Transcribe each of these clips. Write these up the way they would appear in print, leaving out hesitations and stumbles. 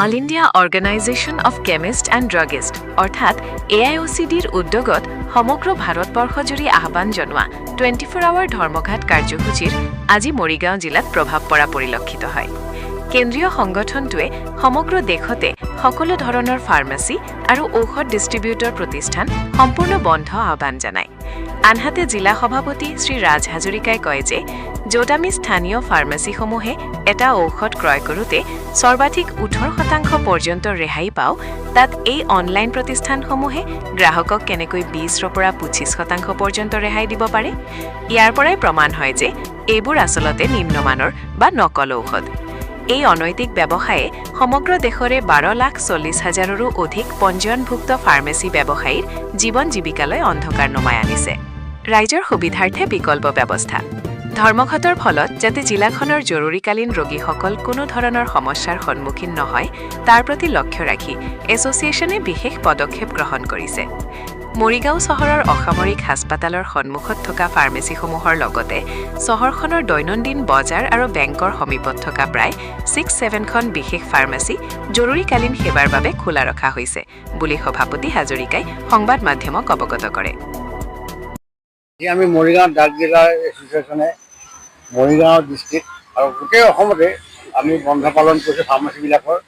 All India organisation of chemist and druggist অৰ্থাৎ AIOCDৰ উদ্যোগত সমগ্ৰ ভাৰতবৰ্ষজুৰি আহ্বান জনোৱা 24 আৱাৰ ধৰ্মঘাট কাৰ্যসূচীৰ আজি মৰিগাঁও জিলাত প্ৰভাৱ পৰা পৰিলক্ষিত হয়। কেন্দ্ৰীয় সংগঠনটোৱে সমগ্ৰ দেশতে সকলো ধৰণৰ ফাৰ্মাচী আৰু ঔষধ ডিষ্ট্ৰিবিউটৰ প্ৰতিষ্ঠান সম্পূৰ্ণ বন্ধ আহ্বান জনায়। আনহাতে জিলা সভাপতি শ্ৰী ৰাজ হাজৰিকাই কয় যে য'ত আমি স্থানীয় ফাৰ্মাচীসমূহে এটা ঔষধ ক্ৰয় কৰোঁতে সৰ্বাধিক 18% পৰ্যন্ত ৰেহাই পাওঁ, তাত এই অনলাইন প্ৰতিষ্ঠানসমূহে গ্ৰাহকক কেনেকৈ 20ৰ পৰা 25% পৰ্যন্ত ৰেহাই দিব পাৰে। ইয়াৰ পৰাই প্ৰমাণ হয় যে এইবোৰ আচলতে নিম্নমানৰ বা নকল ঔষধ। এই অনৈতিক ব্যৱসায়ে সমগ্ৰ দেশৰে 12,40,000ৰো অধিক পঞ্জীয়নভুক্ত ফাৰ্মেচী ব্যৱসায়ীৰ জীৱন জীৱিকালৈ অন্ধকাৰ নমাই আনিছে। ৰাইজৰ সুবিধাৰ্থে বিকল্প ব্যৱস্থা ধৰ্মঘাটৰ ফলত যাতে জিলাখনৰ জৰুৰীকালীন ৰোগীসকল কোনো ধৰণৰ সমস্যাৰ সন্মুখীন নহয় তাৰ প্ৰতি লক্ষ্য ৰাখি এছ'চিয়েশ্যনে বিশেষ পদক্ষেপ গ্ৰহণ কৰিছে। মৰিগাঁও চহৰৰ অসামৰিক হাস্পাতালৰ সন্মুখত থকা ফাৰ্মেচীসমূহৰ লগতে চহৰখনৰ দৈনন্দিন বজাৰ আৰু বেংকৰ সমীপত থকা প্ৰায় 6-7খন বিশেষ ফাৰ্মাচী জৰুৰীকালীন সেৱাৰ বাবে খোলা ৰখা হৈছে বুলি সভাপতি হাজৰিকাই সংবাদ মাধ্যমক অৱগত কৰে। আমি মৰিগাঁও ড্ৰাগ ডিলাৰ এছ'চিয়েশ্যনে মৰিগাঁও ডিষ্ট্ৰিক্ট আৰু গোটেই অসমতে আমি বন্ধ পালন কৰিছোঁ। ফাৰ্মাচীবিলাকৰ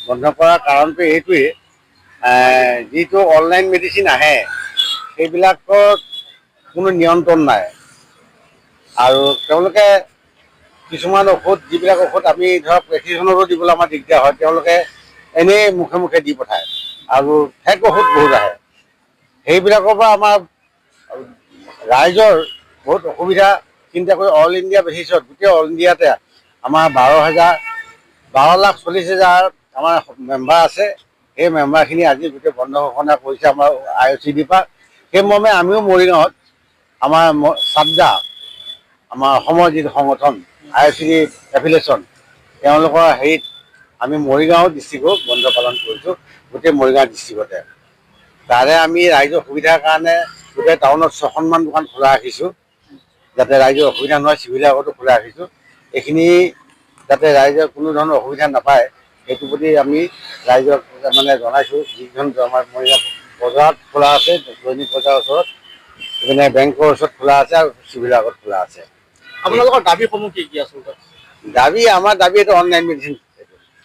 বন্ধ কৰাৰ কাৰণটো এইটোৱেই, যিটো অনলাইন মেডিচিন আহে সেইবিলাকত কোনো নিয়ন্ত্ৰণ নাই আৰু তেওঁলোকে কিছুমান ঔষধ যিবিলাক ঔষধ আমি ধৰক প্ৰেছক্ৰিপশ্যনতো দিবলৈ আমাৰ দিগদাৰ হয়, তেওঁলোকে এনেই মুখে মুখে দি পঠায় আৰু ফেক ঔষধ বহুত আহে। সেইবিলাকৰ পৰা আমাৰ ৰাইজৰ বহুত অসুবিধা চিন্তা কৰি অল ইণ্ডিয়া বেচিছত গোটেই অল ইণ্ডিয়াতে আমাৰ 12,40,000 আমাৰ মেম্বাৰ আছে। সেই মেম্বাৰখিনি আজি গোটেই বন্ধ ঘোষণা কৰিছে আমাৰ IOCD পৰা। সেই মৰ্মে আমিও মৰিগাঁৱত আমাৰ চাবজা আমাৰ অসমৰ যিটো সংগঠন IOCD এফিলিয়েশ্যন তেওঁলোকৰ হেৰিত আমি মৰিগাঁও ডিষ্ট্ৰিক্টত বন্ধ পালন কৰিছোঁ, গোটেই মৰিগাঁও ডিষ্ট্ৰিক্টতে। তাৰে আমি ৰাইজৰ সুবিধাৰ কাৰণে গোটেই টাউনত 6খনমান দোকান খোলা ৰাখিছোঁ, যাতে ৰাইজৰ অসুবিধা নহয়। চিভিলৰ আগতো খোলা ৰাখিছোঁ, এইখিনি যাতে ৰাইজে কোনো ধৰণৰ অসুবিধা নাপায় সেইটো প্ৰতি আমি ৰাইজক মানে জনাইছোঁ। যিখন আমাৰ মৰিগাঁও বজাৰত খোলা আছে, দৈনিক বজাৰৰ ওচৰত, এইপিনে বেংকৰ ওচৰত খোলা আছে আৰু চিভিলৰ আগত খোলা আছে। আপোনালোকৰ দাবীসমূহ কি কি আচলতে? আমাৰ দাবী এইটো অনলাইন মেডিচিন।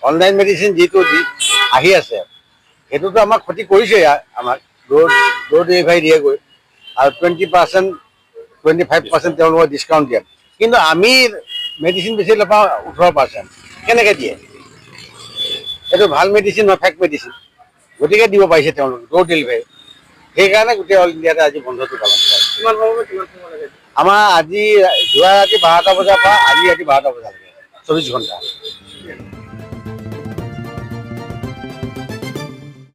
অনলাইন মেডিচিন যিটো আহি আছে সেইটোতো আমাক ক্ষতি কৰিছে। আমাক ড'ৰ ডেলিভাৰী দিয়েগৈ আৰু 20%, 25% তেওঁলোকৰ ডিছকাউণ্ট দিয়ে, কিন্তু আমি মেডিচিন বেছি নাপাওঁ 18%। কেনেকৈ দিয়ে? এইটো ভাল মেডিচিন নহয়, ফেক মেডিচিন। গতিকে দিব পাৰিছে তেওঁলোকে ড'ৰ ডেলিভাৰী। সেইকাৰণে গোটেই অল ইণ্ডিয়াতে আজি বন্ধটো পালন কৰা হৈছে। কিমান সময় লাগে? আমাৰ আজি যোৱা ৰাতি 12টা বজাৰ পৰা আজি ৰাতি 12টা বজালৈকে 24 ঘণ্টা।